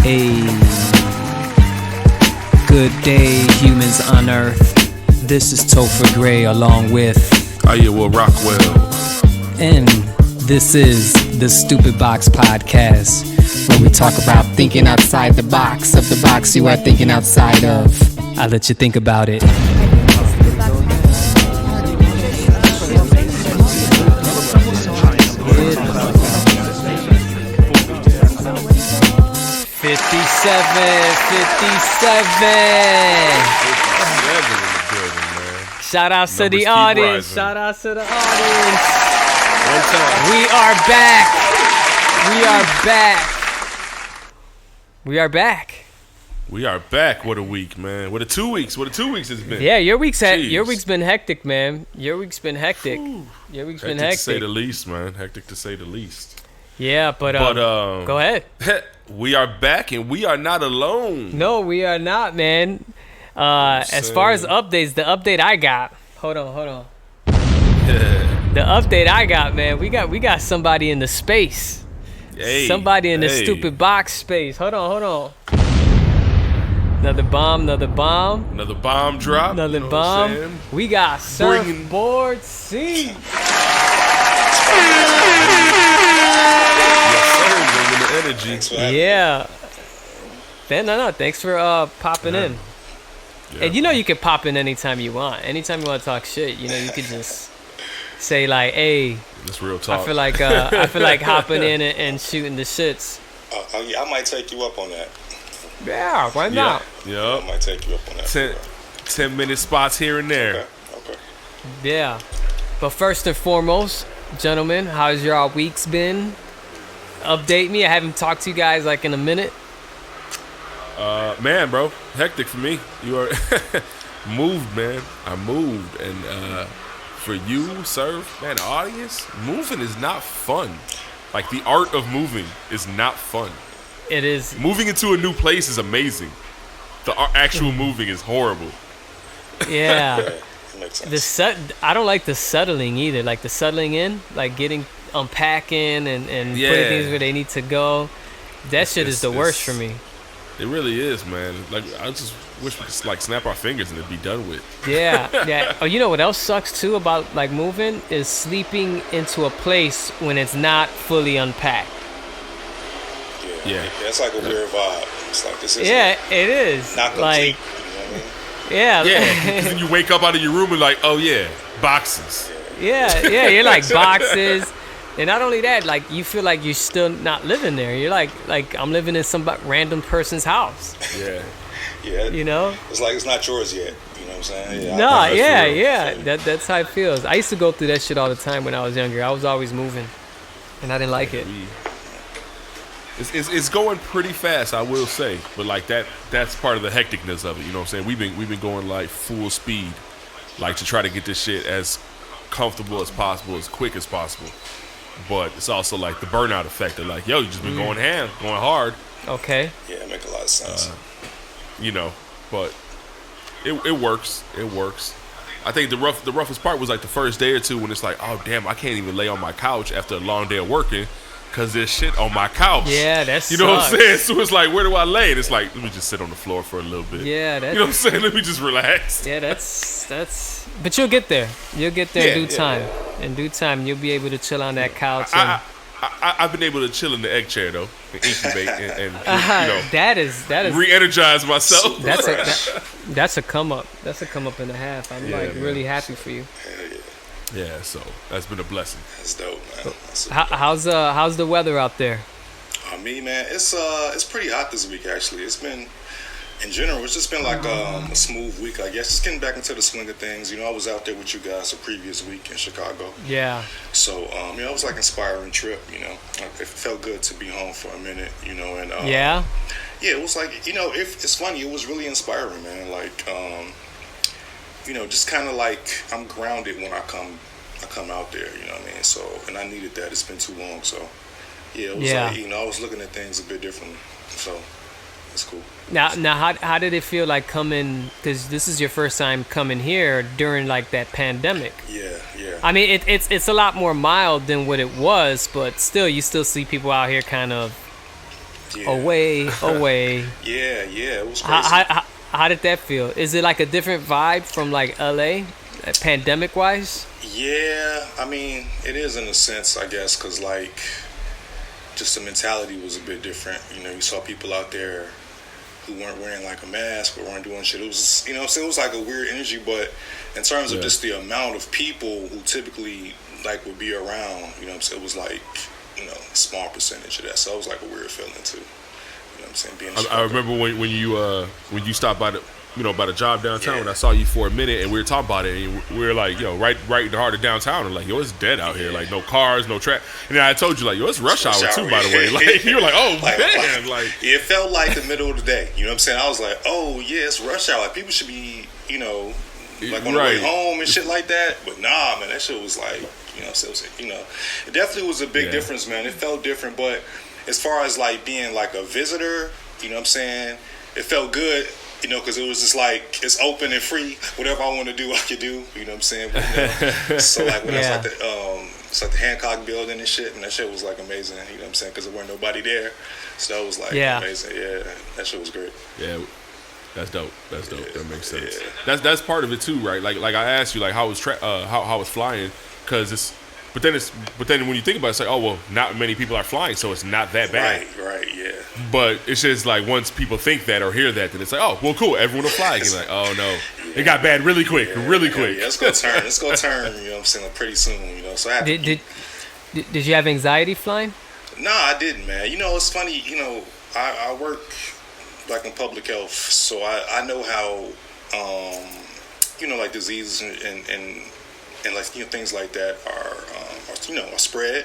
A good day, humans on Earth. This is Topher Gray along with Iowa Rockwell. And this is the Stupid Box Podcast, where we talk about thinking outside the box of the box you are thinking outside of. I'll let you think about it. 57. Shout out to the audience. Rising. Shout out to the audience. One time. We are back. We are back. We are back. We are back. What a week, man. What a 2 weeks. What a 2 weeks it's been. Yeah, your week's Jeez. been hectic, man. Your week's been hectic. Your week's been Hectic to say hectic. the least, man. Hectic to say the least. Yeah, but go ahead. We are back and we are not alone. No, we are not, man. As far as updates, the update I got. Hold on. The update I got, man. We got somebody in the space. Hey, Somebody in the stupid box space. Hold on. Another bomb. Another bomb drop. Another you know bomb. what I'm saying? We got Bringing- Surfboard C. Yes, sir. Bringing the energy. Yeah. No. Thanks for popping in. Yeah. And you know you can pop in anytime you want. Anytime you want to talk shit, you know you could just say like, "Hey, It's real talk. I feel like hopping in and shooting the shits." I might take you up on that. Yeah, why not? Yeah. I might take you up on that. 10-minute spots here and there. Okay. Yeah. But first and foremost, gentlemen, how's your weeks been? Update me. I haven't talked to you guys like in a minute. Man, bro, hectic for me. You are moved, man. I moved, and for you, Surf, man, the audience, moving is not fun. Like the art of moving is not fun. It is. Moving into a new place is amazing. The actual moving is horrible. Yeah. It makes sense. I don't like the settling either. Like the settling in, like unpacking and Yeah. putting things where they need to go. That shit is the it's- worst for me. It really is, man. Like I just wish we could like snap our fingers and it'd be done with. Yeah. Oh, you know what else sucks too about like moving is sleeping into a place when it's not fully unpacked. Yeah. It's like a weird vibe. It's like this is Yeah, it is. not complete. Like, You know what I mean? yeah, Yeah, 'cause then you wake up out of your room and like, oh yeah, boxes. yeah. You're like boxes, and not only that, like you feel like you're still not living there. You're like I'm living in some random person's house. Yeah. Yeah. You know? It's like it's not yours yet. You know what I'm saying? Yeah. No, that's yeah. real. That's how it feels. I used to go through that shit all the time when I was younger. I was always moving, and I didn't like it. It's going pretty fast, I will say, but like that's part of the hecticness of it. You know what I'm saying? We've been going like full speed, like to try to get this shit as comfortable as possible, as quick as possible. But it's also like the burnout effect of like, yo, you just been going hard, Okay. Yeah, it make a lot of sense. you know. But it works. It works. I think the roughest part was like the first day or two when it's like, oh damn, I can't even lay on my couch after a long day of working. Cause there's shit on my couch. Yeah, that's you know what I'm saying. So it's like, where do I lay? And it's like, let me just sit on the floor for a little bit. Yeah, that's You know what I'm saying? Let me just relax. Yeah, that's. But you'll get there. You'll get there in due time. In due time, you'll be able to chill on that couch. And, I've been able to chill in the egg chair though, and incubate and that is re-energize myself. that's a come up. That's a come up and a half. I'm Yeah, like man. really happy for you. Yeah, so that's been a blessing. That's dope, man. That's How's the weather out there? me, man. It's pretty hot this week actually. It's been in general. It's just been like a smooth week, I guess. Just getting back into the swing of things. You know, I was out there with you guys the previous week in Chicago. Yeah. So, it was like an inspiring trip, you know. It felt good to be home for a minute, you know, and Yeah. yeah, it was like, you know, it's funny, it was really inspiring, man. Like, you know, just kind of like I'm grounded when I come out there, you know what I mean? So, and I needed that. It's been too long, so yeah, it was like, you know, I was looking at things a bit differently. So, it's cool. Now, how did it feel like coming? Because this is your first time coming here during like that pandemic. Yeah. I mean, it's a lot more mild than what it was, but still, you still see people out here kind of Yeah. Away. Yeah, it was crazy. How did that feel? Is it like a different vibe from like LA, pandemic wise? Yeah, I mean, it is in a sense, I guess, because like, just the mentality was a bit different. You know, you saw people out there who weren't wearing like a mask or weren't doing shit. It was, you know, so it was like a weird energy. But in terms of just the amount of people who typically like would be around, you know, it was like, you know, a small percentage of that. So it was like a weird feeling too. You know what I'm saying? Being I remember when you stopped by the by the job downtown, and I saw you for a minute, and we were talking about it, and we were like, yo, right in the heart of downtown, and like, yo, it's dead out here, like no cars, no traffic. And then I told you, like, yo, it's rush hour too, by the way. Like you were like, oh man, like it felt like the middle of the day. You know what I'm saying? I was like, oh yeah, it's rush hour. Like people should be, you know, like on the way home and shit like that. But nah, man, that shit was like, you know, so it was, you know, it definitely was a big difference, man. It felt different, but as far as like being like a visitor, you know what I'm saying, it felt good. You know, because it was just like, it's open and free. Whatever I want to do, I can do. You know what I'm saying? But, you know, so like when I was like it's like the Hancock building and shit, and that shit was like amazing. You know what I'm saying? Because there weren't nobody there, so that was like amazing. Yeah, that shit was great. Yeah, that's dope. That's dope. Yeah. That makes sense. Yeah. That's part of it too, right? Like I asked you, like how was flying? Because it's. But then when you think about it, it's like, oh, well, not many people are flying, so it's not that bad. Right, yeah. But it's just like once people think that or hear that, then it's like, oh, well, cool, everyone will fly. And you're like, oh, no. It got bad really quick, really quick. Yeah, it's going to turn, you know what I'm saying, like pretty soon, you know. So I Did you have anxiety flying? Nah, I didn't, man. You know, it's funny, you know, I work like in public health, so I know how, you know, like diseases and like, you know, things like that are you know, are spread.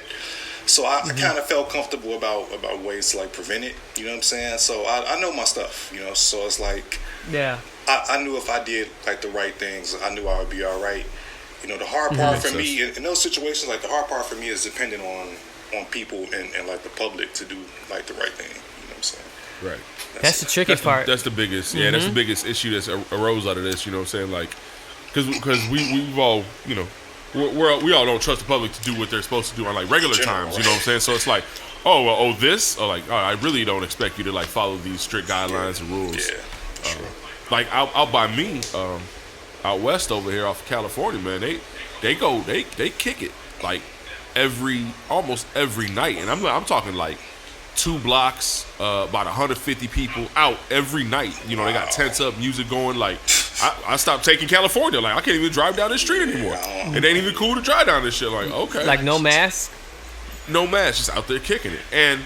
So I kind of felt comfortable about ways to like prevent it. You know what I'm saying? So I know my stuff. You know, so it's like I knew if I did like the right things, I knew I would be all right. You know, the hard part for me in those situations, like the hard part for me is dependent on people and like the public to do like the right thing. You know what I'm saying? Right. That's the tricky part. That's the biggest. Yeah, that's the biggest issue that's arose out of this. You know what I'm saying? Like, because we've all, you know. We all don't trust the public to do what they're supposed to do on like regular times, you know what I'm saying? So it's like, this, or like, I really don't expect you to like follow these strict guidelines and rules. Yeah, like out by me, out west over here off of California, man, they kick it like almost every night, and I'm talking like 2 blocks, about 150 people out every night. You know, they got tents up, music going. Like, I stopped taking California. Like, I can't even drive down this street anymore. It ain't even cool to drive down this shit. Like, okay. Like, no mask? No mask, just out there kicking it. And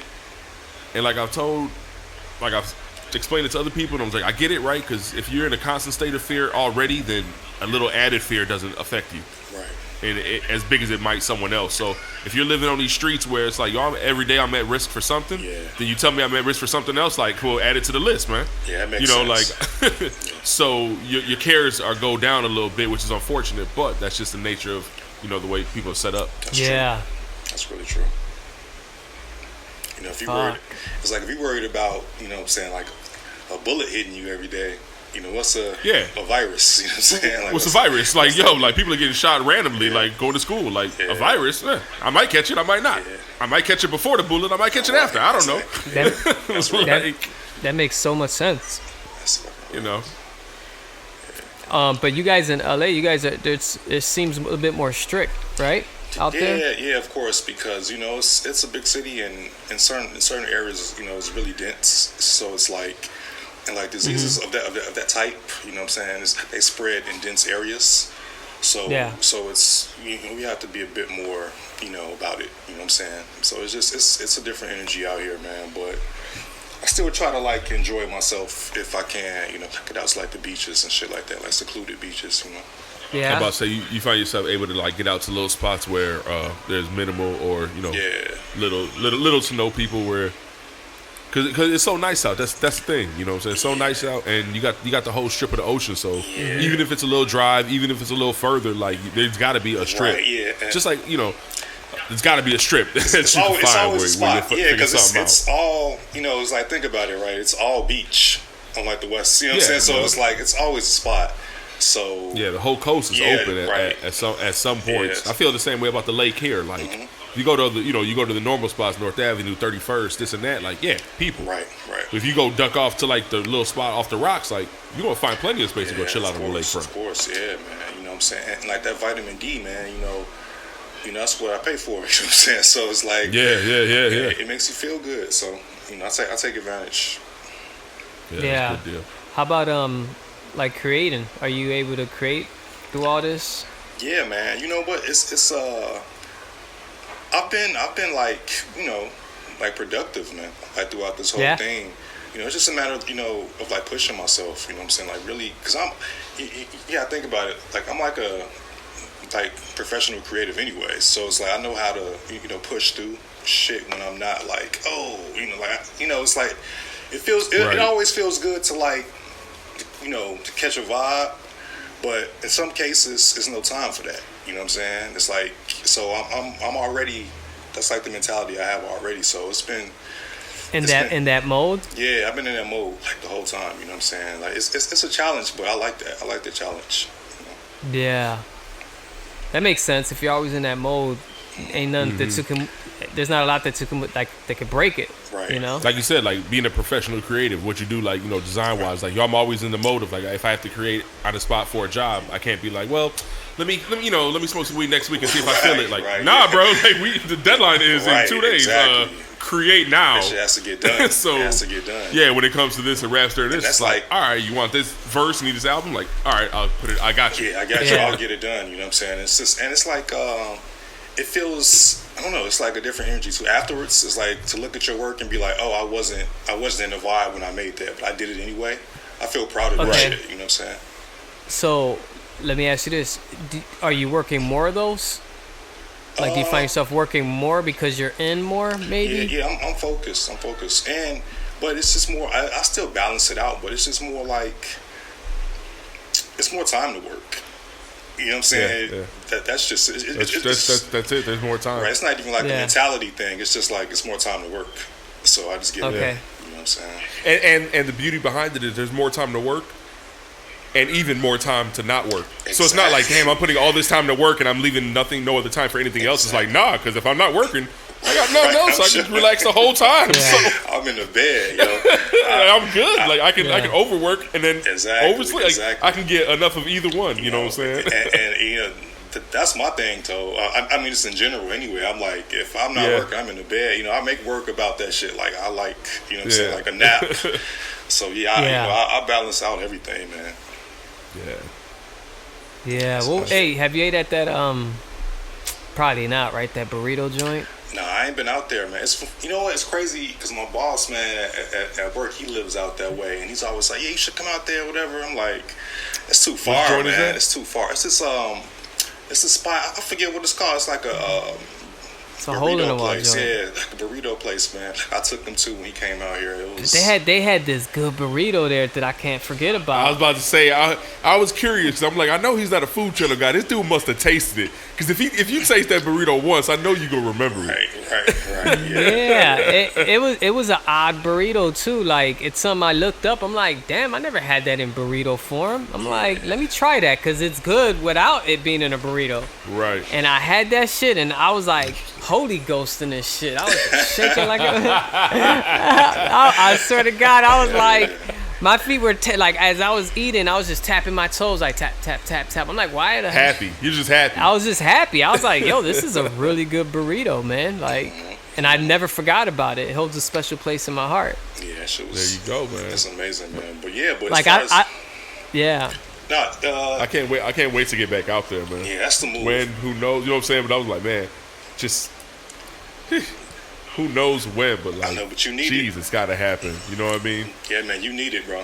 like I've explained it to other people, and I was like, I get it, right? Because if you're in a constant state of fear already, then a little added fear doesn't affect you. Right. And as big as it might someone else. So if you're living on these streets where it's like, every day I'm at risk for something, then you tell me I'm at risk for something else, like, cool, add it to the list, man. Yeah, that makes sense. Like, so your cares go down a little bit, which is unfortunate, but that's just the nature of, you know, the way people are set up. That's true. That's really true. You know, if you're worried, it's like if you're worried about, you know what I'm saying, like a bullet hitting you every day, you know, what's a virus? You know what I'm saying? Like, what's a virus? Like, like people are getting shot randomly, like going to school. Like, a virus? I might catch it, I might not. I might catch it before the bullet, I might catch it after. I don't know. That makes so much sense. You know? But you guys in LA, it seems a little bit more strict, right? Out there? Yeah, of course, because, you know, it's a big city, and in certain areas, you know, it's really dense. So it's like, and like diseases of that type, you know what I'm saying, they spread in dense areas. So so it's, you know, we have to be a bit more, you know, about it, you know what I'm saying. So it's just it's a different energy out here, man. But I still try to like enjoy myself if I can, you know, get out to like the beaches and shit like that, like secluded beaches, you know. Yeah. I'm about to say you find yourself able to like get out to little spots where there's minimal or, you know, little to no people, where because it's so nice out. That's the thing, you know what I'm saying? It's so nice out, and you got the whole strip of the ocean. So even if it's a little drive, even if it's a little further, like there's got to be a strip. Right, just like, you know, there's got to be a strip that it's you can always, find it's always a spot. Yeah, because it's out. all, you know, it's like, think about it, right? It's all beach on like the west. You know what I'm saying? So it's like it's always a spot. So the whole coast is open at some points. I feel the same way about the lake here. Like you go to the normal spots, North Avenue, 31st, this and that, like, yeah, people. Right. If you go duck off to like the little spot off the rocks, like, you're gonna find plenty of space to go chill out on the lakefront. Of course, yeah, man. You know what I'm saying? And like that vitamin D, man, you know, that's what I pay for. You know what I'm saying? So it's like, Yeah. it makes you feel good. So, you know, I take advantage. Yeah. That's a good deal. How about like creating? Are you able to create through all this? Yeah, man. You know what? It's I've been like, you know, like productive, man. Like throughout this whole thing. You know, it's just a matter of, you know, of like pushing myself, you know what I'm saying? Like really, because I think about it, like I'm like a professional creative anyway. So it's like I know how to, you know, push through shit when I'm not like, it's like, it always feels good to like, you know, to catch a vibe. But in some cases, there's no time for that. You know what I'm saying? It's like, so I'm already, that's like the mentality I have already. So it's been, in that mode? Yeah, I've been in that mode like the whole time. You know what I'm saying? Like it's a challenge, but I like that. I like the challenge. You know? Yeah, that makes sense. If you're always in that mode, ain't nothing there's not a lot that could break it. Right. You know, Like you said, like being a professional creative, what you do, like, you know, design wise, like, yo, I'm always in the mode of like, if I have to create on the spot for a job, I can't be like, well, let me smoke some weed next week and see if I feel it. Like, nah, bro, like the deadline is in 2 days. Exactly. Create now. That shit has to get done. So it has to get done. Yeah, when it comes to this and Rapster, this that's like, all right, you want this verse, need this album? Like, all right, I'll put it. I got you. Yeah, I got you. I'll get it done. You know what I'm saying? It's just, and it's like, it feels, I don't know, it's like a different energy too. Afterwards, it's like to look at your work and be like, oh, I wasn't in the vibe when I made that, but I did it anyway. I feel proud of that shit. You know what I'm saying? So, let me ask you this: are you working more of those? Like, do you find yourself working more because you're in more, maybe? Yeah, I'm focused. But it's just more, I still balance it out, but it's just more like, it's more time to work. You know what I'm saying? Yeah. That's just, that's it. There's more time. Right, it's not even like a mentality thing. It's just like, it's more time to work. So I just get it. You know what I'm saying? And the beauty behind it is there's more time to work and even more time to not work. Exactly. So it's not like, damn, I'm putting all this time to work and I'm leaving no other time for anything else. It's like, nah, because if I'm not working, I got nothing else. I can just relax the whole time. Yeah. So I'm in the bed, yo. I'm good. Like I can overwork and then oversleep. Like, Exactly. I can get enough of either one. You know what I'm saying? And you know, that's my thing, though. I mean, it's in general anyway. I'm like, if I'm not working, I'm in the bed. You know, I make work about that shit. Like I like, you know what I'm saying, like a nap. So I balance out everything, man. Yeah. Well, hey, have you ate at that? Probably not, right? That burrito joint. No, I ain't been out there, man. You know what? It's crazy because my boss, man, at work, he lives out that way, and he's always like, "Yeah, you should come out there, whatever." I'm like, "It's too far, man. It's too far." It's this it's a spot. I forget what it's called. It's like it's a hole in the wall place. joint. Yeah, like a burrito place, man. I took him to when he came out here. It was, They had this good burrito there that I can't forget about. I was about to say, I was curious. 'Cause I'm like, I know he's not a food channel guy. This dude must have tasted it. Because if you taste that burrito once, I know you gonna remember it. Right. Yeah, it was an odd burrito too. Like, it's something I looked up. I'm like, damn, I never had that in burrito form. I'm like, let me try that because it's good without it being in a burrito. Right. And I had that shit, and I was like, holy ghost in this shit. I was shaking like I swear to God, I was like, my feet were like, as I was eating, I was just tapping my toes, like tap, tap, tap, tap. I'm like, why the heck? Happy. You're just happy. I was just happy. I was like, yo, this is a really good burrito, man. Like, and I never forgot about it. It holds a special place in my heart. Yeah, that shit was. There you go, man. That's amazing, man. But yeah, but like yeah. I can't wait. I can't wait to get back out there, man. Yeah, that's the move. When, who knows? You know what I'm saying? But I was like, man, just who knows when? But like, I know, but you need it. it's got to happen. You know what I mean? Yeah, man, you need it, bro.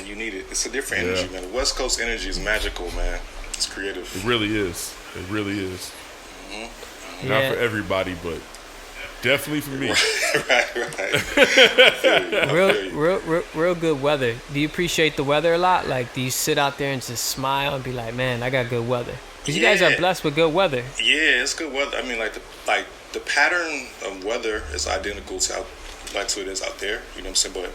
You need it. It's a different energy, man. The West Coast energy is magical, man. It's creative. It really is. It really is. Mm-hmm. Not for everybody, but definitely for me. Right. Real good weather. Do you appreciate the weather a lot? Like, do you sit out there and just smile and be like, man, I got good weather? Because you guys are blessed with good weather. Yeah, it's good weather. I mean, like the pattern of weather is identical to it is out there. You know what I'm saying?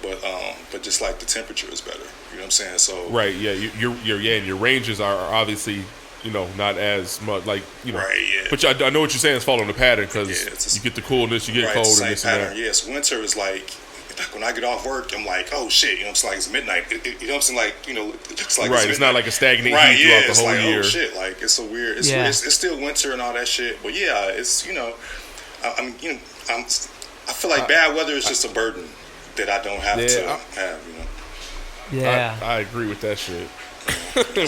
But just like the temperature is better. You know what I'm saying? So right, yeah, your ranges are obviously you know, not as much like, you know. Right, yeah. But I know what you're saying is following the pattern because Yeah, you get the coolness, you get right, cold, same and this pattern. and that. Yes, winter is like when I get off work, I'm like, oh shit, you know, it's like it's midnight. You know what I'm saying? Like, you know, it looks like Right, it's it's not like a stagnant right, heat yeah, throughout it's the whole like, year. oh shit, like it's a weird. It's, Yeah. it's still winter and all that shit, but yeah, it's, you know, I'm you know, I feel like bad weather is just a burden that I don't have to have. You know. Yeah. I agree with that shit.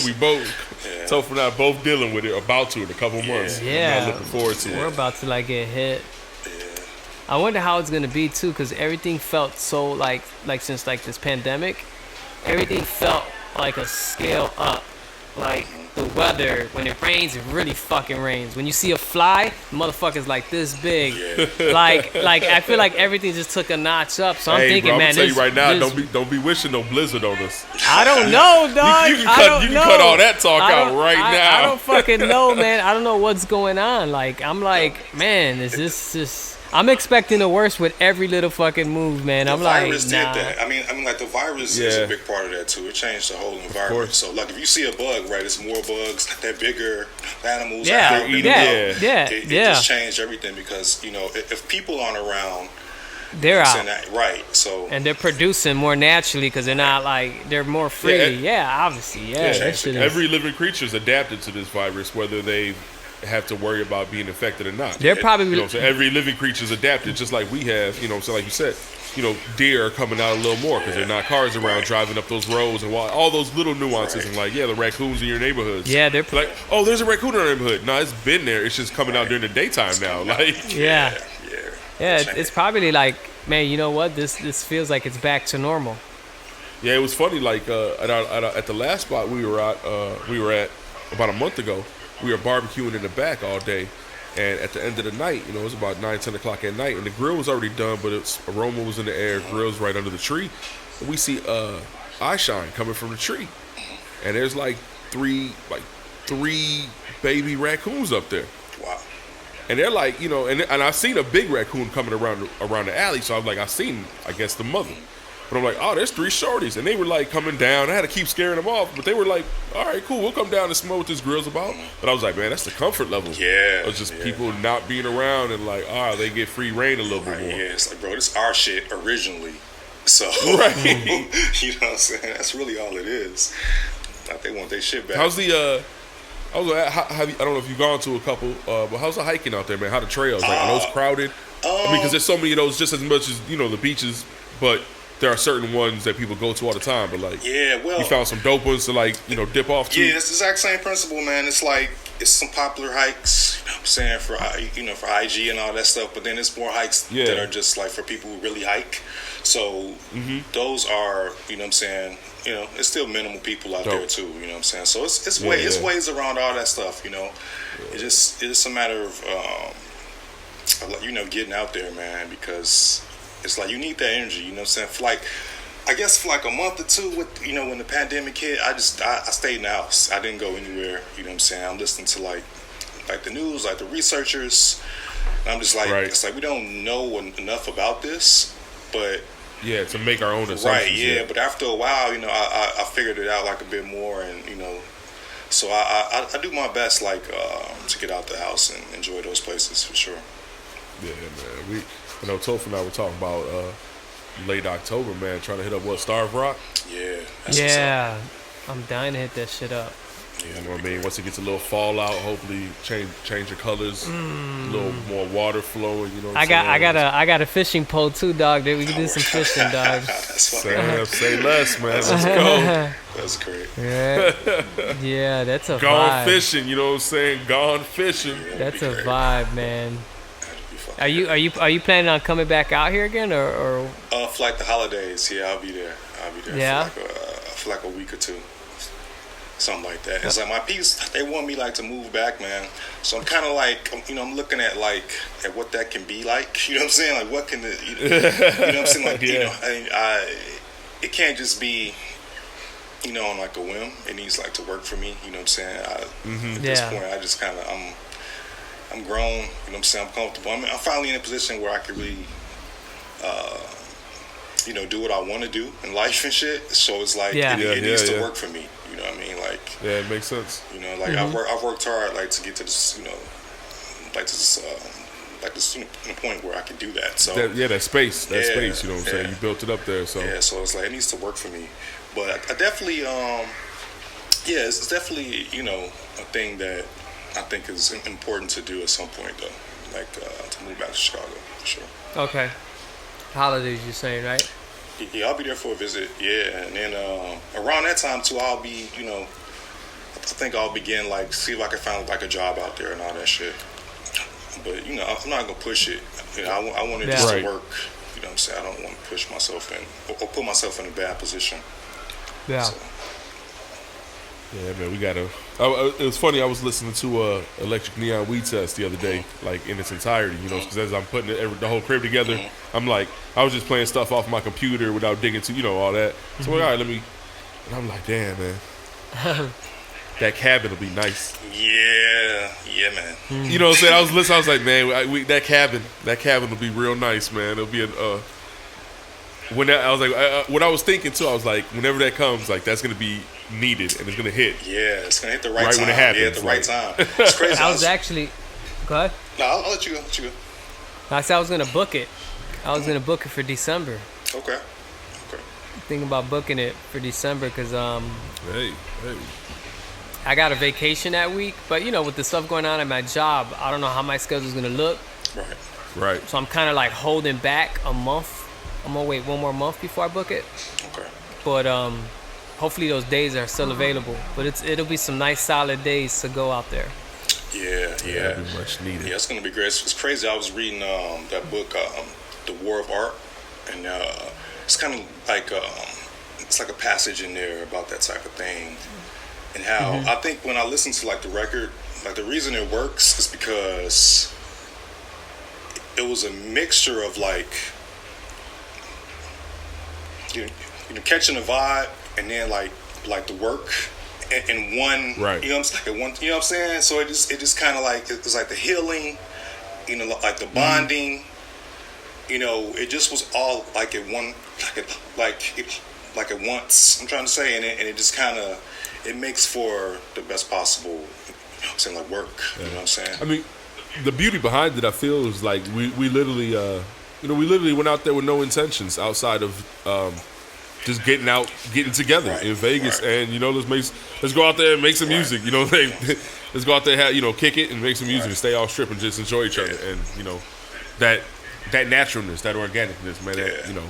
We both, so for now, both dealing with it, about to in a couple months. Yeah. I'm not looking forward to We're it. about to like get hit. Yeah. I wonder how it's gonna be too, because everything felt so like since like this pandemic, everything felt like a scale up. Like the weather, when it rains, it really fucking rains. When you see a fly, the motherfucker's like this big. Yeah. Like I feel like everything just took a notch up. So I'm Hey, thinking, bro, man, I'm tell you this- right now, this- don't be wishing no blizzard on us. I don't know, dog. You can I cut- don't you can know. cut all that talk I out don't- right now. I don't fucking know, man. I don't know what's going on. Like, I'm like, man, is this just? I'm expecting the worst with every little fucking move, man. I'm The like, virus nah. did that. I mean, like the virus is a big part of that too. It changed the whole environment. course. So, like, if you see a bug, right, it's more bugs. They're bigger. The animals. Yeah, are bigger, yeah, you know, yeah, It yeah. just changed everything because you know if people aren't around, They're out. saying that, right? So And they're producing more naturally because they're not like they're more freely. Yeah, obviously, yeah. That shit is. Every living creature's adapted to this virus, whether they have to worry about being infected or not. They're probably. You know what I'm saying? Every living creature's adapted, just like we have. You know what I'm saying? Like you said, you know, deer are coming out a little more because there's not cars around driving up those roads and all those little nuances. And like, yeah, the raccoons in your neighborhoods. Yeah, they're like, oh, there's a raccoon in our neighborhood. No, it's been there. It's just coming out during the daytime now. Like, Yeah, yeah. it's probably like, man, you know what? This feels like it's back to normal. yeah, it was funny. Like at the last spot we were at about a month ago. We were barbecuing in the back all day, and at the end of the night, you know, it was about 9-10 o'clock at night, and the grill was already done, but aroma was in the air. Grill's right under the tree, and we see eye shine coming from the tree, and there's like three baby raccoons up there. Wow. And they're like, you know, and I've seen a big raccoon coming around the alley, so I was like, I seen, I guess, the mother. But I'm like, oh, there's three shorties. And they were like coming down. I had to keep scaring them off, but they were like, all right, cool, we'll come down and smell what this grill's about. But I was like, man, that's the comfort level. Yeah. Of just people not being around and like, they get free reign a little bit more. Yeah, it's like, bro, this our shit originally. So, Right. you know what I'm saying? That's really all it is. Like they want their shit back. How's the, I don't know if you've gone to a couple, but how's the hiking out there, man? How the trails? Like, are those crowded? I mean, because there's so many of those just as much as, you know, the beaches, but there are certain ones that people go to all the time, but like, yeah, well, you found some dope ones to like, you know, dip off to. yeah, it's the exact same principle, man. It's like it's some popular hikes, you know what I'm saying, for IG and all that stuff, but then it's more hikes that are just like for people who really hike. So those are, you know what I'm saying, you know, it's still minimal people out there too, you know what I'm saying. So it's ways around all that stuff, you know. It's just a matter of you know, getting out there, man, because it's like you need that energy, you know what I'm saying? For like, I guess for like a month or two with, you know, when the pandemic hit, I stayed in the house. I didn't go anywhere, you know what I'm saying? I'm listening to like the news, like the researchers. And I'm just like, it's like we don't know enough about this, but yeah, to make our own assumptions. Right, yeah, but after a while, you know, I figured it out like a bit more, and you know, so I do my best like to get out the house and enjoy those places for sure. Yeah, man. I know Toph and I were talking about late October, man, trying to hit up Starved Rock. Yeah, that's what's up. I'm dying to hit that shit up. You know what I mean? Once it gets a little fallout, hopefully change the colors, a little more water flowing. You know what I'm saying? I got a fishing pole too, dog. That we can do some fishing, dog. That's funny. Say less, man. Let's go. That's great. Yeah, that's a Gone vibe. fishing. You know what I'm saying? Gone fishing. That's a vibe, man. That'd be fun. Are you planning on coming back out here again, or? For like the holidays, yeah, I'll be there. Yeah. For like a week or two. Something like that. It's like my piece, they want me like to move back, man. So I'm kind of like, you know, I'm looking at like at what that can be like. You know what I'm saying? Like what can it, you know what I'm saying? Like you know, it can't just be, you know, on like a whim. It needs like to work for me. You know what I'm saying? At this point, I just kind of I'm grown. You know what I'm saying? I'm comfortable. I'm finally in a position where I can really do what I want to do in life and shit. So it's like it needs to work for me. You know what I mean? Like, yeah, it makes sense. Like I've worked hard, like to get to this, like to this, the point where I can do that. So that space, space. You know what I'm saying? You built it up there, so So it's like it needs to work for me. But I definitely, it's definitely a thing that I think is important to do at some point though. Like to move back to Chicago for sure. Okay. Holidays, you're saying, right? Yeah, I'll be there for a visit. Yeah, and then around that time too, I'll be, I think I'll begin like see if I can find like a job out there and all that shit. But I'm not gonna push it. I want it just to work. You know what I'm saying? I don't want to push myself in or put myself in a bad position. Yeah. So. Yeah, man, we gotta. It was funny. I was listening to Electric Neon Weed Test the other day, like in its entirety. Because as I'm putting the whole crib together, I'm like, I was just playing stuff off my computer without digging to all that. So all right, let me. And I'm like, damn, man, that cabin will be nice. Yeah, man. You know what I'm saying? I was listening. I was like, man, that cabin will be real nice, man. It'll be when I was like, what I was thinking too, I was like, whenever that comes, like that's gonna be needed and it's gonna hit. Yeah, it's gonna hit the right time. When it happens, at the right time. It's crazy. I was actually. Go ahead. No, I'll let you go. I said I was gonna book it. I was gonna book it for December. Okay. Thinking about booking it for December because Hey. I got a vacation that week, but with the stuff going on at my job, I don't know how my schedule's gonna look. Right. So I'm kind of like holding back a month. I'm gonna wait one more month before I book it. Okay. But hopefully those days are still available. But it'll be some nice solid days to go out there. Yeah. That'd be much needed. Yeah, it's gonna be great. It's crazy. I was reading that book, The War of Art, and it's kind of like it's like a passage in there about that type of thing, and how I think when I listen to like the record, like the reason it works is because it was a mixture of like catching a vibe and then like the work in one. Right. You know what I'm saying? So it just kind of like it was like the healing, like the bonding. It just was all like at one, like at once. I'm trying to say, and it just kind of it makes for the best possible. Like work. You know what I'm saying? I mean, the beauty behind it, I feel, is like we literally, we literally went out there with no intentions outside of just getting together in Vegas, and let's go out there and make some music. Let's go out there, kick it and make some music and stay off strip and just enjoy each other, and that naturalness, that organicness, man. That,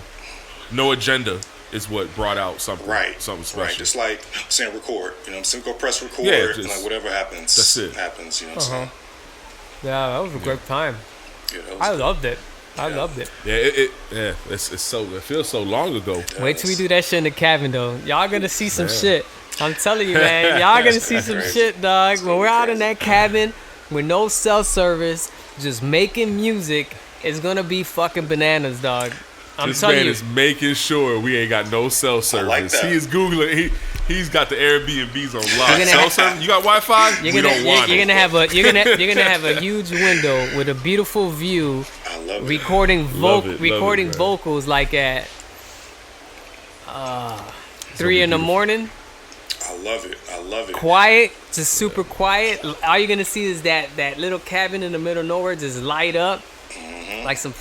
no agenda is what brought out something special. Right, just like saying record. I'm saying go press record, and like whatever happens, that's it. Happens. You know what I'm saying? Yeah, that was a great time. Yeah, I loved it. I loved it. Yeah, it's so. It feels so long ago. Wait till we do that shit in the cabin, though. Y'all gonna see some shit. I'm telling you, man. Y'all gonna see some shit, dog. When we're out in that cabin with no cell service, just making music, it's gonna be fucking bananas, dog. I'm telling you. This man is making sure we ain't got no cell service. Like that. He is Googling. He's got the Airbnbs on lock. Cell service? You got Wi-Fi? You're gonna have a huge window with a beautiful view. I love recording it, vocals like at 3 in the morning. I love it. Quiet, just super quiet. All you're gonna see is that little cabin in the middle of nowhere just light up. Like some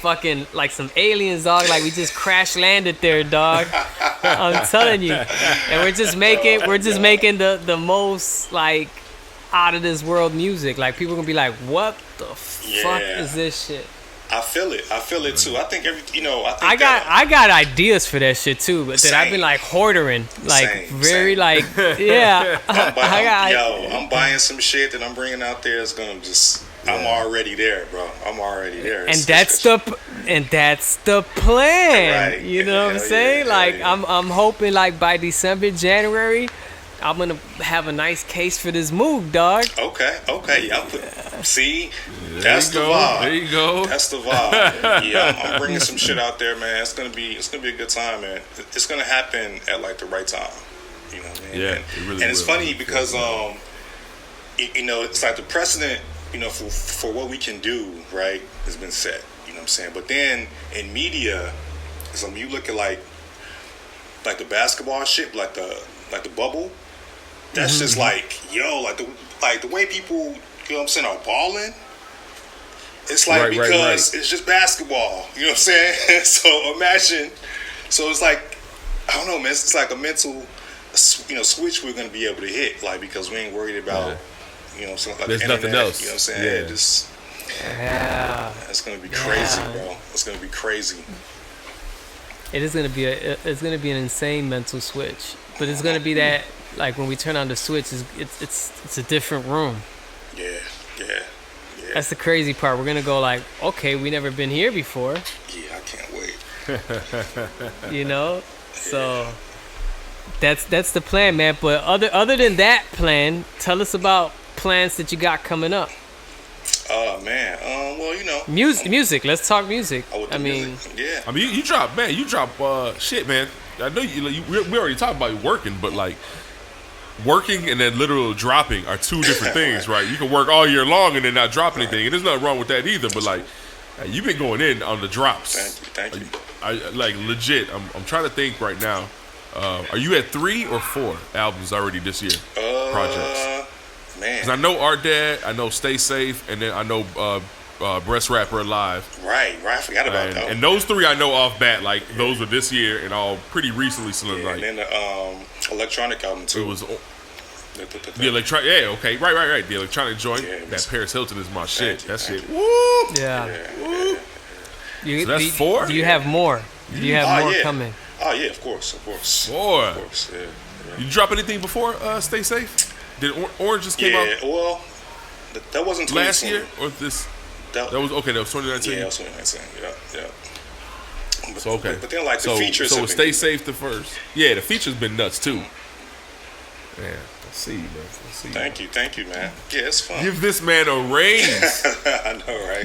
aliens, dog. Like we just crash landed there, dog. I'm telling you. And we're just making the most like out of this world music. Like people gonna be like, what the fuck is this shit? I feel it too. I think I got ideas for that shit too, but then I've been like hoarding, like same. like yeah. I'm buying some shit that I'm bringing out there. It's gonna just. I'm already there, bro. I'm already there. And that's the plan. Right. You know what I'm saying? I'm hoping like by December, January, I'm gonna have a nice case for this move, dog. Okay. See, that's the vibe. There you go. That's the vibe. Yeah, I'm bringing some shit out there, man. It's gonna be a good time, man. It's gonna happen at like the right time. You know what I mean? Yeah, and, it really and it's will. funny because it's like the precedent. For what we can do, right, has been set. You know what I'm saying? But then in media, Cause when you look at like the basketball shit, like the bubble, that's just like like the way people, you know what I'm saying, are balling. It's like because it's just basketball, you know what I'm saying? So imagine, so it's like, I don't know, man. It's like a mental, switch we're gonna be able to hit, like because we ain't worried about, something like there's the nothing internet, else. You know what I'm saying? Yeah. Just, it's gonna be crazy, bro. It's gonna be crazy. It is gonna be it's gonna be an insane mental switch, but it's gonna be that like when we turn on the switch, it's a different room. Yeah. That's the crazy part. We're gonna go like, okay, we never been here before. Yeah, I can't wait. You know, so that's the plan, man. But other than that plan, tell us about plans that you got coming up. Man. Well, Music. Let's talk music. I mean, yeah. I mean, you drop shit, man. I know we already talked about you working, but like working and then literal dropping are two different things, right? You can work all year long and then not drop anything, and there's nothing wrong with that either. But like, you've been going in on the drops. Thank you. I like legit. I'm trying to think right now. Are you at 3 or 4 albums already this year? Projects. Man. Because I know Art Dad, I know Stay Safe, and then I know Breast Rapper Alive. Right. I forgot about that. And those 3 I know off bat, like those were this year and all pretty recently. So Yeah, like, and then the electronic album too. it was the electronic. Yeah, okay, right. The electronic joint. Yeah, That Paris Hilton is my shit. you, That thank shit. you. Woo! Yeah. Woo! You, So that's 4? Do you have more? Do you have more coming? Oh yeah, of course. 4. Of course, yeah. You drop anything before Stay Safe? Did Orange just came out Yeah, well, that wasn't 2020. last year or this? That was okay. That was 2019. Yeah, that was 2019. Yeah. But, So okay. But then like the features. So have Stay been, Safe the first. Yeah, the features been nuts too. Man, let's see, man. Let's see. Thank you, man. Yeah, it's fun. Give this man a raise. I know, right?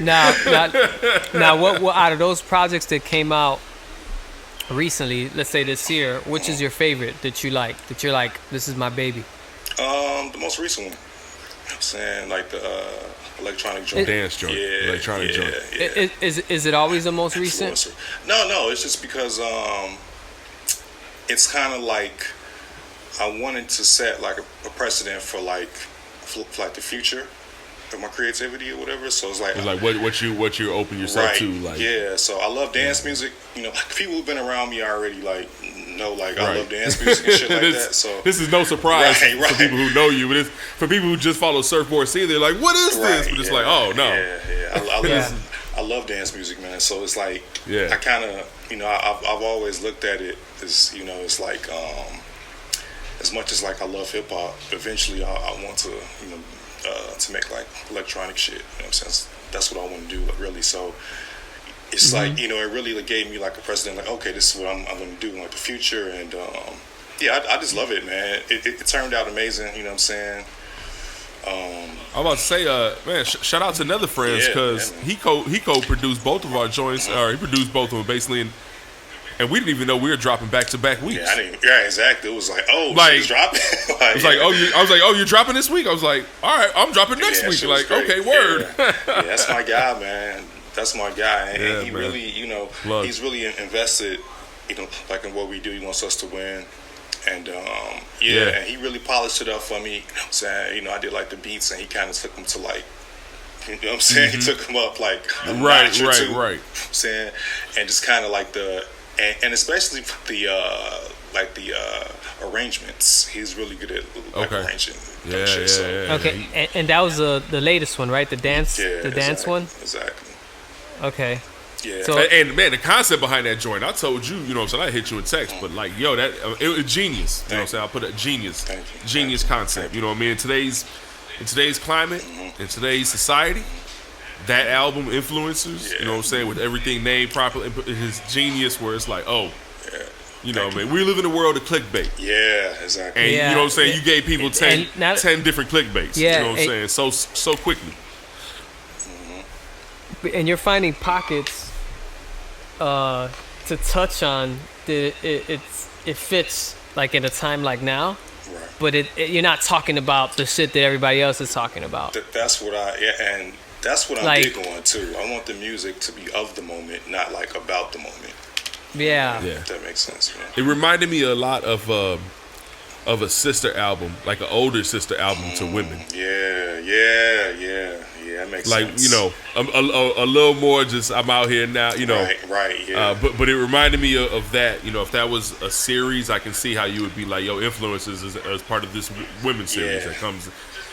Now, what out of those projects that came out recently, let's say this year, which is your favorite that you like? That you're like, this is my baby. The most recent one. I'm saying like the electronic joint. Dance joint. Electronic joint. Yeah. Is it always the most recent? No. It's just because it's kind of like I wanted to set like a precedent for like the future of my creativity or whatever. So it's like what you open yourself right, to, like. Yeah. So I love dance music. People who've been around me already like know like I Right. love dance music and shit like that. So this is no surprise Right. for people who know you, but it's for people who just follow Surfboard C. They're like, "What is this?" But it's like, "Oh no." Yeah. I love dance music, man. So it's like I kind of I've always looked at it as it's like as much as like I love hip hop. Eventually, I want to make like electronic shit. You know what I'm saying? That's what I want to do, really. So it's like it really gave me like a precedent. Like, okay, this is what I'm going to do in like the future, and I just love it, man. It turned out amazing. You know what I'm saying? I'm about to say, man, shout out to Nether Friends because he co-produced both of our joints, or he produced both of them basically, and we didn't even know we were dropping back-to-back weeks. Yeah, exactly. It was like, it's dropping. I was like, you're dropping this week? I was like, all right, I'm dropping next week. Like, great. okay, word. Yeah, that's my guy, man. That's my guy, and he man. really, he's really invested, like in what we do. He wants us to win, and and he really polished it up for me. Saying, I did like the beats, and he kind of took them to like, you know what I'm saying? He took them up like a notch or two. You know what I'm saying, and just kind of like and especially the arrangements. He's really good at arranging. Yeah. Okay, and that was the latest one, right? The dance one. Exactly. Okay. Yeah. So, and man, the concept behind that joint, I told you, what I'm saying, I hit you in text, but like, yo, that it was genius. You know what I'm saying? I put a genius concept. You know what I mean? In today's climate, in today's society, that album influencers, you know what I'm saying, with everything named properly, his genius where it's like, man, we live in a world of clickbait. Yeah, exactly. And you know what I'm saying? You gave people 10 different clickbaits. Yeah, you know what I'm saying? So quickly. And you're finding pockets to touch on. It fits like in a time like now, right. But you're not talking about the shit that everybody else is talking about. That's what and that's what I'm big on too. I want the music to be of the moment, not like about the moment. Yeah. Yeah. If that makes sense. You know? It reminded me a lot of a sister album, like an older sister album to women. Yeah. That makes Like, sense. you know, a little more just I'm out here now, you know. Right. Yeah. But it reminded me of that. You know, if that was a series, I can see how you would be like, yo, influences as part of this women's series that comes.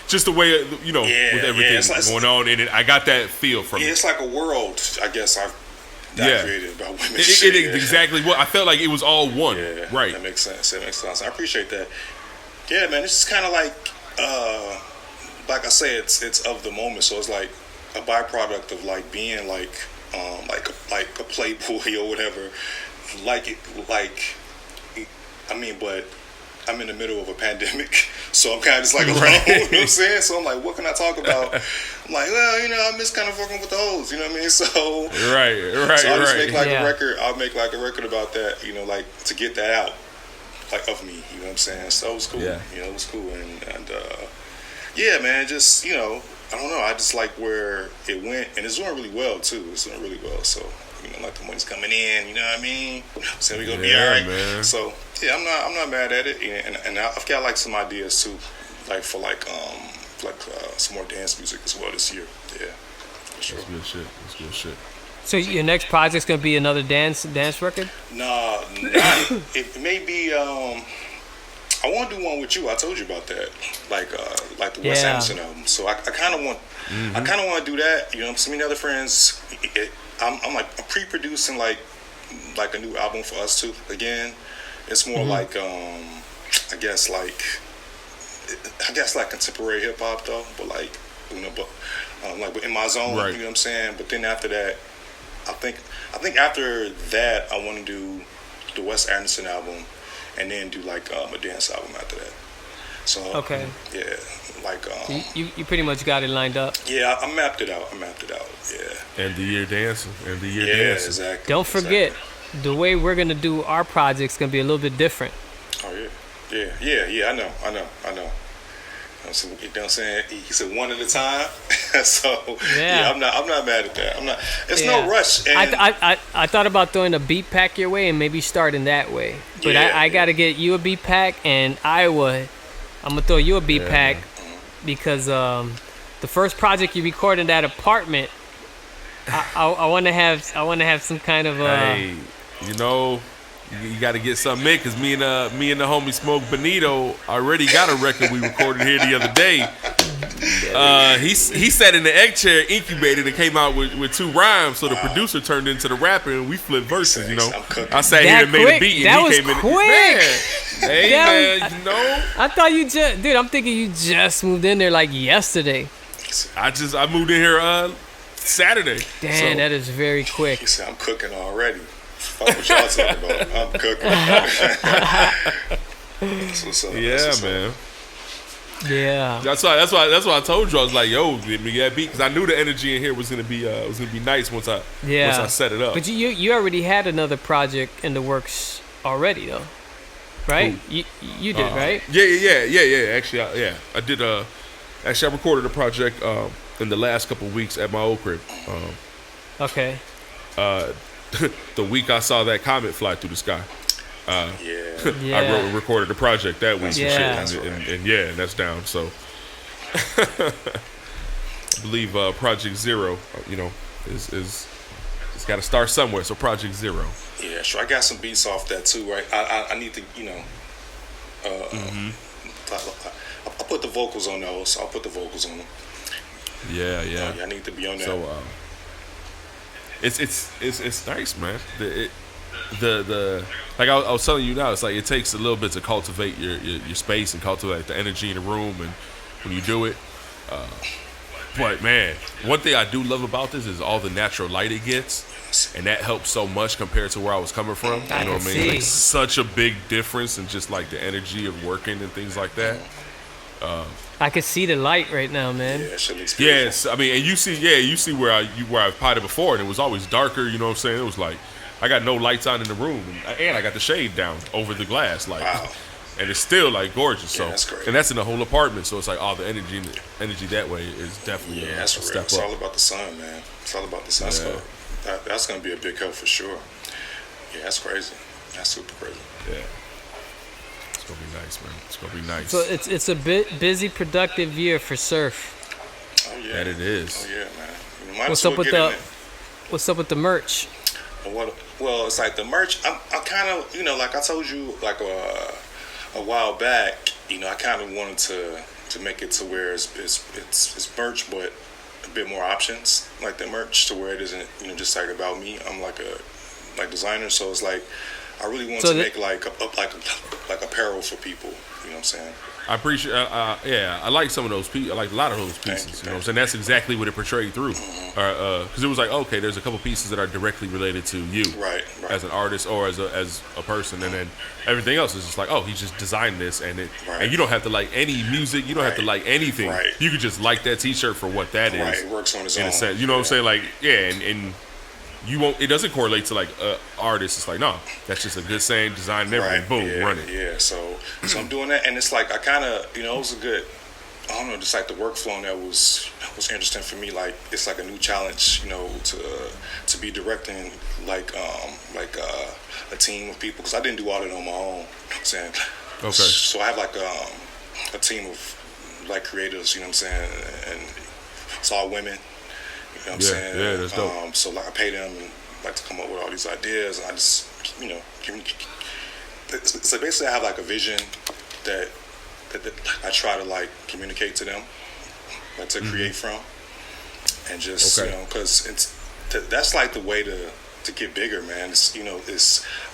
Just the way, you know, with everything going on in it. I got that feel from it. It's like a world, I guess, I've created about women. Exactly what I felt like it was all one. Yeah, right. That makes sense. I appreciate that. Yeah, man, it's just kind of like I say, it's of the moment. So it's like a byproduct of like being like a playboy or whatever. But I'm in the middle of a pandemic, so I'm kind of just like alone. You know what I'm saying? So I'm like, what can I talk about? I'm like, well, you know, I miss kind of fucking with the hoes. You know what I mean? So right. So I'll just make like a record. I'll make like a record about that. You know, like to get that out, like of me. You know what I'm saying? So it was cool. Yeah. You know, it was cool, and yeah, man, just I don't know. I just like where it went, and it's doing really well too. It's doing really well. So like the money's coming in. You know what I mean? So we're gonna be all right. Man. So yeah, I'm not mad at it, and I've got like some ideas too, like for some more dance music as well this year. Yeah, for sure. That's good shit. So your next project's gonna be another dance record? Nah, it may be. I want to do one with you. I told you about that, like the Wes Anderson album. So I kind of want, I kind of want to do that. You know, some of the other friends. I'm pre-producing like a new album for us too. Again, it's more like I guess like contemporary hip hop though, but like like in my zone. Right. You know what I'm saying? But then after that, I think after that I want to do the Wes Anderson album, and then do like a dance album after that. So okay. Yeah, like you pretty much got it lined up. Yeah, I mapped it out. Yeah. And the year dancing. Exactly. Don't forget, the way we're gonna do our project's gonna be a little bit different. Oh yeah. I know. So, you know what I'm saying? He said one at a time. So yeah, I'm not mad at that. It's no rush. And I thought about throwing a beat pack your way and maybe starting that way. But I gotta get you a beat pack, and I'm gonna throw you a beat pack because the first project you recorded in that apartment, I want to have some kind of Hey, you know. You got to get something in, because me and the homie Smoke Benito already got a record we recorded here the other day. He sat in the egg chair, incubated, and came out with 2 rhymes. So the producer turned into the rapper, and we flipped verses. You know, I sat here and made a beat, and he came in. Quick. Hey man, you know. I thought you just, dude. I'm thinking you just moved in there like yesterday. I moved in here Saturday. Damn, that is very quick. He said I'm cooking already. What y'all talking about? I'm cooking. Man. Yeah. That's why I told you I was like, yo, give me that beat, because I knew the energy in here was gonna be nice once I set it up. But you already had another project in the works already though, right? Ooh. You did, right? Yeah. Actually, I did. Actually, I recorded a project in the last couple of weeks at my old crib. Okay. The week I saw that comet fly through the sky, I recorded a project that week and shit, and that's down. So I believe Project Zero, is it's got to start somewhere. So Project Zero. Yeah, sure. I got some beats off that too, right? I need to, I'll put the vocals on those. I'll put the vocals on them. Yeah. I need to be on that. So it's nice, man. The like I was telling you now, it's like it takes a little bit to cultivate your space and cultivate the energy in the room, and when you do it. But man, one thing I do love about this is all the natural light it gets, and that helps so much compared to where I was coming from. You know what I mean? Like, such a big difference in just like the energy of working and things like that. I can see the light right now, man. Yeah, shit looks beautiful. Yes, I mean, and you see where I've potted before, and it was always darker. You know what I'm saying? It was like I got no lights on in the room, and I got the shade down over the glass, like, wow. And it's still like gorgeous. So, that's great. And that's in the whole apartment. So it's like all the energy that way is definitely that's a real. step It's up. all about the sun, man. It's all about the sun. Yeah. So that's gonna be a big help for sure. Yeah, that's crazy. That's super crazy. Yeah. It's gonna be nice, man. It's gonna be nice. So it's a bit busy, productive year for surf. Oh yeah. That it is. Oh yeah, man. You might What's as well up with get in the it. What's up with the merch? Well, it's like the merch. I kind of, like I told you, like a while back. I kind of wanted to make it to where it's merch, but a bit more options, like the merch, to where it isn't, just like about me. I'm like a designer, so it's like I really want to make like apparel for people. You know what I'm saying? I appreciate. Yeah, I like some of those pieces. I like a lot of those pieces. You know what I'm saying? That's exactly what it portrayed through. Because it was like, okay, there's a couple pieces that are directly related to you, Right. as an artist or as a person, and then everything else is just like, oh, he just designed this, and and you don't have to like any music. You don't have to like anything. Right. You could just like that T-shirt for what that is. Right. It works on its In own. a sense, you know what I'm saying? Like, yeah, and you won't. It doesn't correlate to like artist. It's like, no, that's just a good saying, design and everything. Right. Boom, Yeah, run it. Yeah. So I'm doing that, and it's like I kind of, it was a good. I don't know, just like the workflow that was interesting for me. Like it's like a new challenge, to be directing like a team of people, because I didn't do all of it on my own. You know what I'm saying? Okay. So I have like a team of like creators. You know what I'm saying? And it's all women. You know what I'm saying? Yeah, that's dope. So like I pay them like to come up with all these ideas, and I just so basically I have like a vision that I try to like communicate to them, like to create from, and just because that's like the way to get bigger, man. It's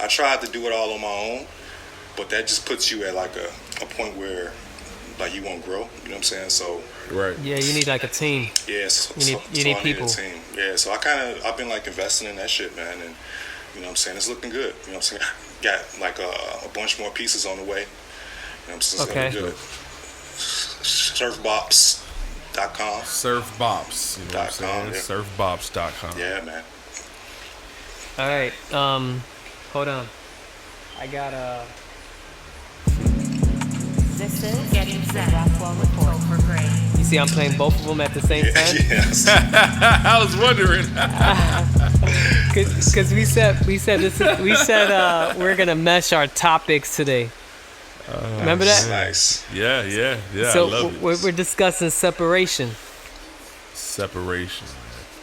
I tried to do it all on my own, but that just puts you at like a point where like you won't grow. You know what I'm saying? So Right. Yeah, you need like a team. yes, You need I people. Need a team. Yeah, so I've been like investing in that shit, man, and you know what I'm saying, it's looking good. You know what I'm saying? Got like a bunch more pieces on the way. You know what I'm saying? It's Okay. gonna be good. Surfbops.com. Surfbops. You know what I'm saying? Yeah. Surfbops.com. Yeah, man. All right. Hold on. I got This is Getting Set Rockwell Report for Gray. You see, I'm playing both of them at the same time. Yes. I was wondering. Because we said we're gonna mesh our topics today. Remember that? Nice. Yeah. I So love it. we're discussing separation. Separation.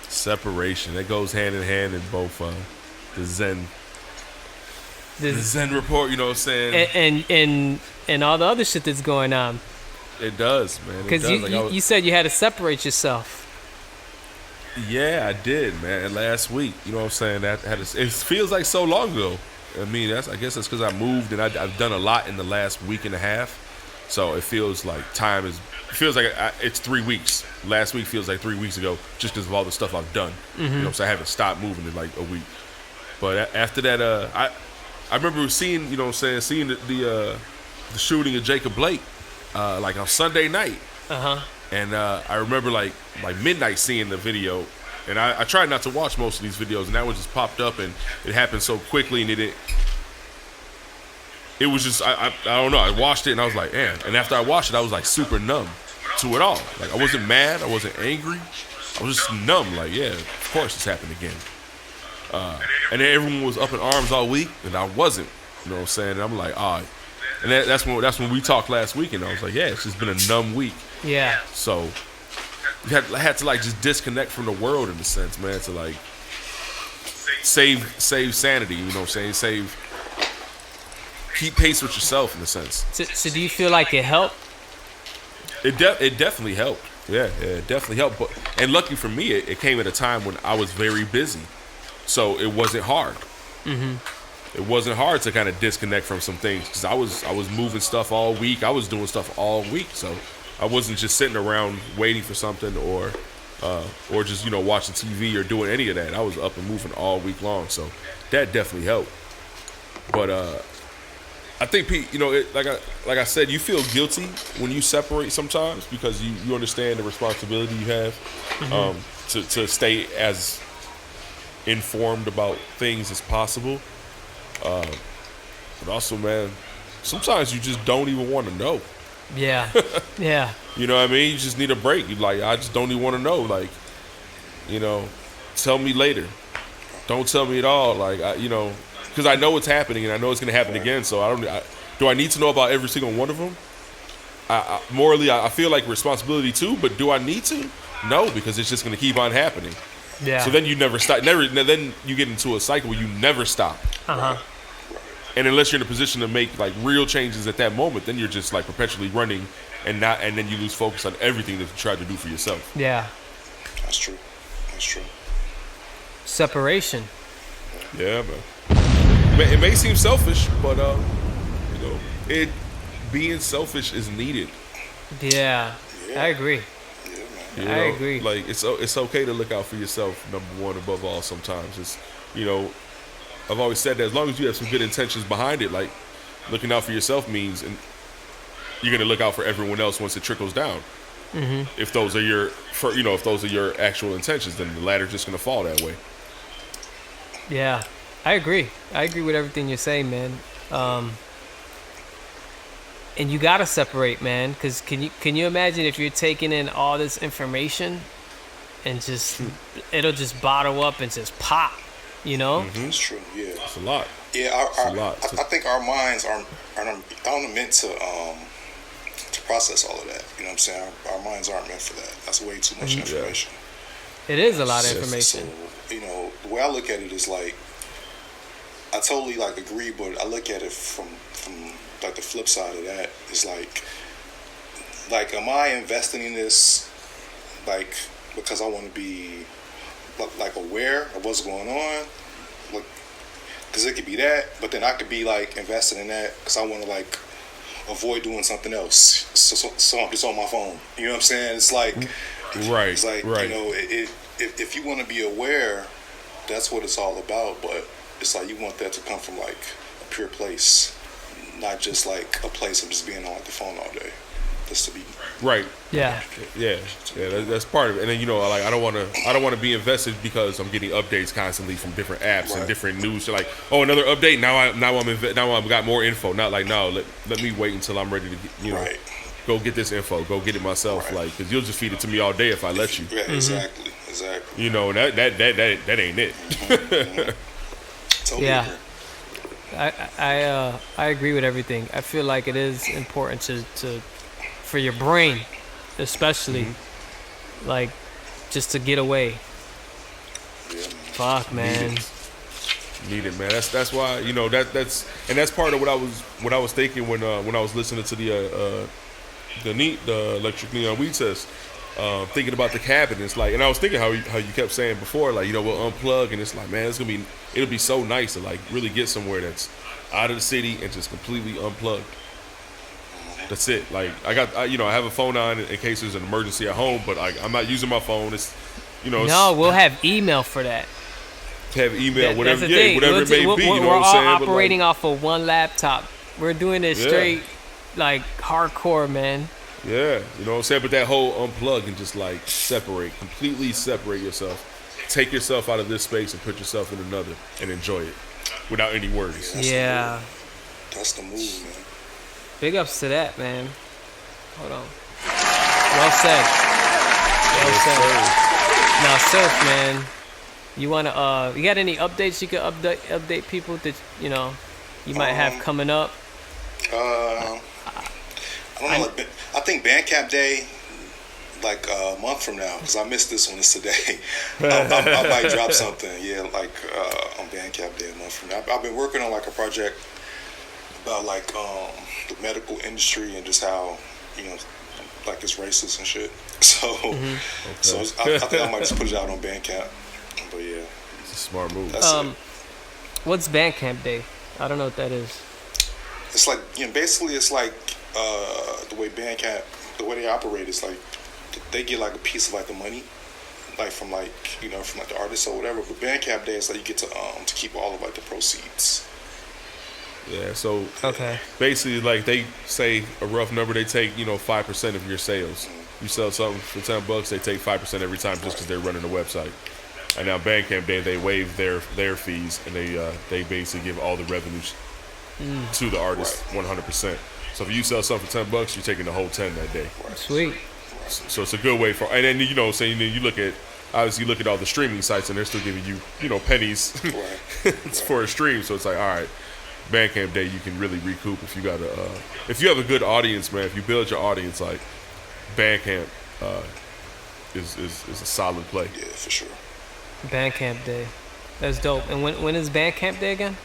Separation. That goes hand in hand in both the Zen report, you know what I'm saying? And all the other shit that's going on. It does, man. It Because does. you said you had to separate yourself. Yeah, I did, man. Last week, you know what I'm saying? It feels like so long ago. I mean, I guess that's because I moved and I've done a lot in the last week and a half. So it feels like it's 3 weeks. Last week feels like 3 weeks ago, just because of all the stuff I've done. You know what I'm saying? I haven't stopped moving in like a week. But after that, I remember seeing, you know what I'm saying, seeing the shooting of Jacob Blake, like on Sunday night. And I remember like midnight seeing the video, and I tried not to watch most of these videos, and that one just popped up, and it happened so quickly, and it was just I don't know. I watched it, and I was like, man. And after I watched it, I was like super numb to it all. Like I wasn't mad, I wasn't angry, I was just numb. Like, yeah, of course this happened again. And then everyone was up in arms all week, and I wasn't. You know what I'm saying? And I'm like, and that's when we talked last week, and I was like, yeah, it's just been a numb week. Yeah. So you had to like just disconnect from the world in a sense, man, to like save sanity. You know what I'm saying? Keep pace with yourself in a sense. So do you feel like it helped? It definitely helped. Yeah, it definitely helped. And lucky for me, it came at a time when I was very busy, so it wasn't hard. It wasn't hard to kind of disconnect from some things because I was moving stuff all week. I was doing stuff all week, so I wasn't just sitting around waiting for something or just watching TV or doing any of that. I was up and moving all week long, so that definitely helped. But I think, Pete, like I said, you feel guilty when you separate sometimes because you understand the responsibility you have to stay as informed about things as possible. But also, man, sometimes you just don't even want to know. Yeah. Yeah. You know what I mean? You just need a break. You like, I just don't even want to know. Like, tell me later. Don't tell me at all. Like, because I know it's happening and I know it's going to happen again. So do I need to know about every single one of them? Morally, I feel like responsibility too, but do I need to? No, because it's just going to keep on happening. Yeah. So then you never stop. Then you get into a cycle where you never stop. And unless you're in a position to make like real changes at that moment, then you're just like perpetually running, and then you lose focus on everything that you tried to do for yourself. Yeah. That's true. That's true. Separation. Yeah, man. It may seem selfish, but being selfish is needed. Yeah. I agree. Yeah, man. You I agree. Like it's okay to look out for yourself, number one, above all. Sometimes it's I've always said that as long as you have some good intentions behind it, like looking out for yourself means, and you're gonna look out for everyone else once it trickles down. If those are your actual intentions, then the ladder's just gonna fall that way. Yeah. I agree. I agree with everything you're saying, man. And you gotta separate, man, because can you imagine if you're taking in all this information and just it'll just bottle up and just pop, That's true. Yeah. It's a lot. Yeah, It's a lot. I think our minds aren't meant to process all of that. You know what I'm saying? Our minds aren't meant for that. That's way too much information. It is a lot of Yes. information. So, the way I look at it is like, I totally like agree, but I look at it from like the flip side of that is like, am I investing in this like because I want to be like aware of what's going on? Like, because it could be that, but then I could be like invested in that because I want to like avoid doing something else. So I'm just on my phone. You know what I'm saying? It's like, Right. It's like, right. If you want to be aware, that's what it's all about. But it's like you want that to come from like a pure place, not just like a place of just being on like the phone all day. Just to be Right. Yeah. Yeah. That's part of it. And then like I don't want to be invested because I'm getting updates constantly from different apps and different news. So like, oh, another update. Now I've got more info. Not like no. Let me wait until I'm ready to go get this info. Go get it myself. Right. Like, because you'll just feed it to me all day if I let you. Yeah, exactly. And that ain't it. Totally Yeah. agree. I agree with everything. I feel like it is important to for your brain, especially, like, just to get away. Yeah, man. Fuck, man. Need it, man. That's why that's part of what I was thinking when I was listening to the electric neon weed test. Thinking about the cabin, it's like, and I was thinking how you kept saying before, like, we'll unplug, and it's like, man, it'll be so nice to like really get somewhere that's out of the city and just completely unplugged. That's it. Like I have a phone on in case there's an emergency at home, but I'm not using my phone. It's No, we'll have email for that. have email, That's whatever, the thing. whatever it may be. You know We're what I'm all saying? But, operating off of one laptop. We're doing it Yeah. straight, like, hardcore, man. Yeah, you know what I'm saying? But that whole unplug and just like completely separate yourself. Take yourself out of this space and put yourself in another and enjoy it without any worries. Yeah. That's the move, man. Big ups to that, man. Hold on. Well said. Now, Surf, man, you got any updates you could update people that, you might have coming up? I don't know. I think Bandcamp Day, like a month from now, because I missed this one. It's today. I might drop something. Yeah, like on Bandcamp Day a month from now. I've been working on like a project about like the medical industry and just how like it's racist and shit. So I think I might just put it out on Bandcamp. But yeah, It's a smart move. that's it. What's Bandcamp Day? I don't know what that is. It's like basically it's like the way Bandcamp, the way they operate is like they get like a piece of like the money, like from like from like the artists or whatever. But Bandcamp Day is like you get to keep all of like the proceeds. Yeah, so Okay. basically, like they say a rough number, they take 5% of your sales. You sell something for $10, they take 5% every time just because they're running the website. And now Bandcamp Day, they waive their fees and they basically give all the revenues to the artist 100%. So if you sell something for $10, you're taking the whole 10 that day. Sweet. So it's a good way for, and then saying you look at obviously you look at all the streaming sites and they're still giving you, pennies Right. for a stream. So it's like, all right, Bandcamp Day, you can really recoup if you got if you have a good audience, man. If you build your audience, like Bandcamp is a solid play. Yeah, for sure. Bandcamp Day. That's dope. And when is Bandcamp Day again?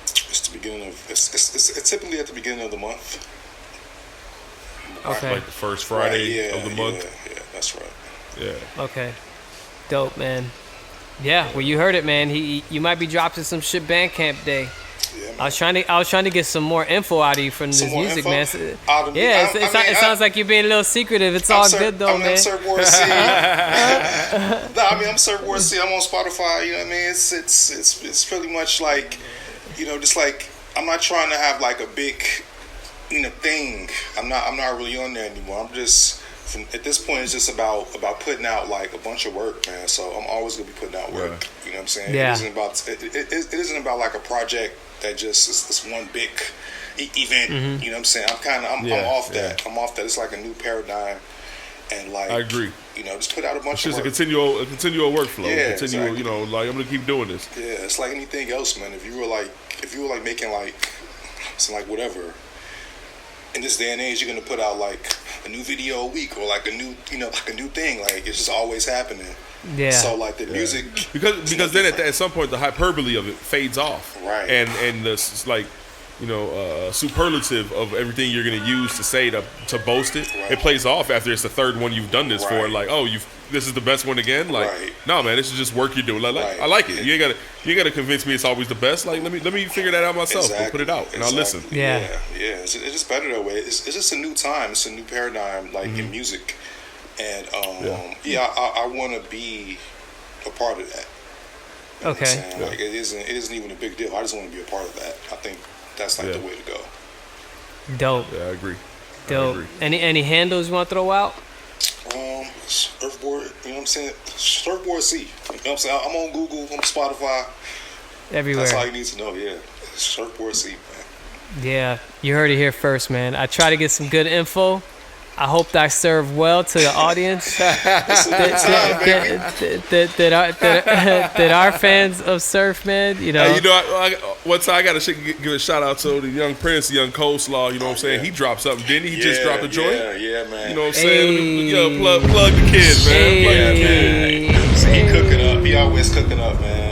It's the beginning of. It's typically at the beginning of the month. Okay. Like the first Friday Right, of the month. Yeah, that's right. Yeah. Okay. Dope, man. Yeah, well, you heard it, man. You might be dropping some shit Bandcamp Day. Yeah, man. I was trying to get some more info out of you from Some this more music, info? man. Out of me? Yeah, it I sounds like you're being a little secretive. It's all good though, man. I'm Surf Ward C. No, I'm Surf Ward C. I'm on Spotify. You know what I mean? It's pretty much like, just like I'm not trying to have like a big, thing. I'm not really on there anymore. I'm just at this point it's just about putting out like a bunch of work, man. So I'm always gonna be putting out work. Right. You know what I'm saying? Yeah. It isn't about like a project that just is this one big event. You know what I'm saying? I'm Yeah, off that. yeah. I'm off that. It's like a new paradigm, and like I agree. just put out a bunch It's of just work. a continual workflow. Yeah, continual, exactly. like I'm gonna keep doing this. Yeah, it's like anything else, man. If you were like making like some like whatever. In this day and age, you're gonna put out like a new video a week or like a new, like a new thing. Like it's just always happening. Yeah. So like the music, Because then at some point the hyperbole of it fades off, Right. And the like, superlative of everything you're gonna use to say to boast it, Right. it plays off after it's the third one you've done this for. Right. Like, oh, this is the best one again. Like, Right. no, man, this is just work you're doing. Like, Right. I like it. You ain't gotta convince me it's always the best. Like, let me figure that out myself. We'll put it out and I'll listen. Yeah. Yeah. It's just better that way. It's just a new time. It's a new paradigm, like in music, and I want to be a part of that. You know what I'm Okay. saying? Like it isn't even a big deal. I just want to be a part of that. I think that's like Yeah. the way to go. Dope. Yeah, I agree. I Dope. agree. Any handles you want to throw out? Surfboard, you know what I'm saying? Surfboard C. You know what I'm saying? I'm on Google, I'm on Spotify. Everywhere. That's all you need to know, yeah. Surfboard C, man. Yeah, you heard it here first, man. I try to get some good info. I hope that I serve well to the audience. that are fans of surf, man. Hey, one time I got to give a shout out to the young Prince, the young Coleslaw. You know what I'm saying? Yeah. He dropped something, didn't he? He just dropped a joint. Yeah, man. You know what I'm saying? Hey. Plug the kid, man. Hey. Plug the kid. So he cooking up. He always cooking up, man.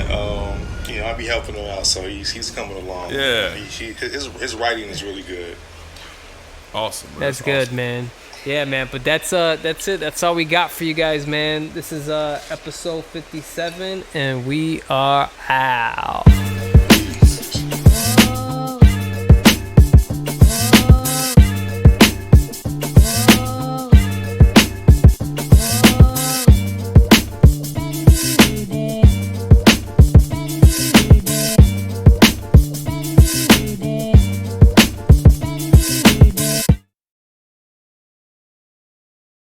I be helping him out, so he's coming along. Yeah. His writing is really good. Awesome. Man. That's good, awesome. man. Yeah, man. But that's it. That's all we got for you guys, man. This is episode 57, and we are out.